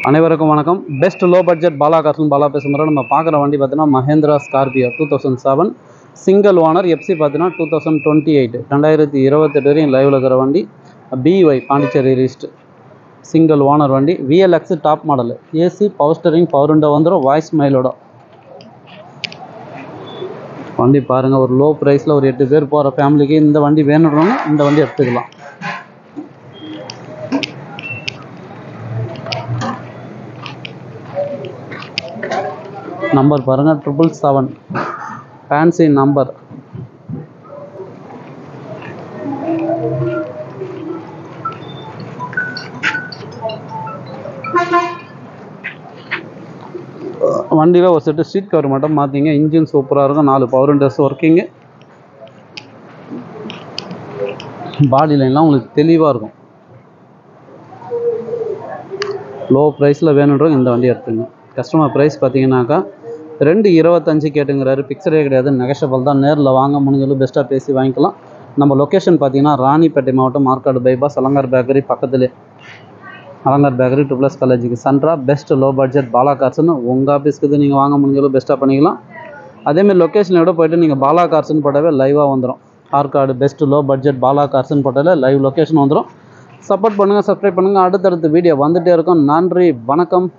அனைவருக்கும் வணக்கம். Best low budget Bala கார்ஸ்னு பாலா பேசுகிற நம்ம பார்க்குற வண்டி பார்த்தீங்கன்னா Mahindra Scorpio 2007 single owner. FC பார்த்தீங்கன்னா 2028 2028 வரையும் லைவில் இருக்கிற வண்டி. PY Pondicherry register single owner வண்டி. VLX top model. AC power steering power window வந்துடும். வாய்ஸ் மைலோட வண்டி பாருங்கள். ஒரு லோ ப்ரைஸில் ஒரு 8 பேர் போகிற ஃபேமிலிக்கு இந்த வண்டி வேணுன்றவங்க இந்த வண்டி எடுத்துக்கலாம். நம்பர் பாருங்கள் 777 ஃபேன்சி நம்பர். வண்டியில் ஒரு செட்டு சீட் கவர் மட்டும் மாற்றிங்க. இன்ஜின் சூப்பராக இருக்கும். 4 பவர் விண்டோஸ் ஒர்க்கிங்கு. பாடி லைன்லாம் உங்களுக்கு தெளிவாக இருக்கும். லோ ப்ரைஸில் வேணுன்றவங்க இந்த வண்டி எடுத்துங்க. கஸ்டமர் ப்ரைஸ் பார்த்தீங்கன்னாக்கா 225 கேட்டுங்கிறாரு. பிக்சரே கிடையாது, நெகஷபிள் தான். நேரில் வாங்க முடிஞ்சாலும் பெஸ்ட்டாக பேசி வாங்கிக்கலாம். நம்ம லொக்கேஷன் பார்த்தீங்கன்னா ராணிப்பேட்டை மாவட்டம், மார்க்காடு பைபாஸ், அலங்கார் பேக்கரி பக்கத்துலேயே. அலங்கார் பேக்கரி ட்ரிபிள்எஸ் காலேஜுக்கு சென்ட்ரா. பெஸ்ட் லோ பட்ஜெட் பாலா கார்ஸ்னு உங்கள் ஆஃபீஸ்க்கு நீங்கள் வாங்க முடிஞ்சாலும் பெஸ்ட்டாக பண்ணிக்கலாம். அதேமாதிரி லொக்கேஷனோட போய்ட்டு நீங்கள் பாலா கார்ஸ்னு போட்டாவே லைவாக வந்துடும். Arcot best low budget Bala கார்ஸ்னு போட்டாலே லைவ் லொக்கேஷன் வந்துடும். சப்போர்ட் பண்ணுங்கள், சப்ஸ்கிரைப் பண்ணுங்கள். அடுத்தடுத்த வீடியோ வந்துகிட்டே இருக்கும். நன்றி, வணக்கம்.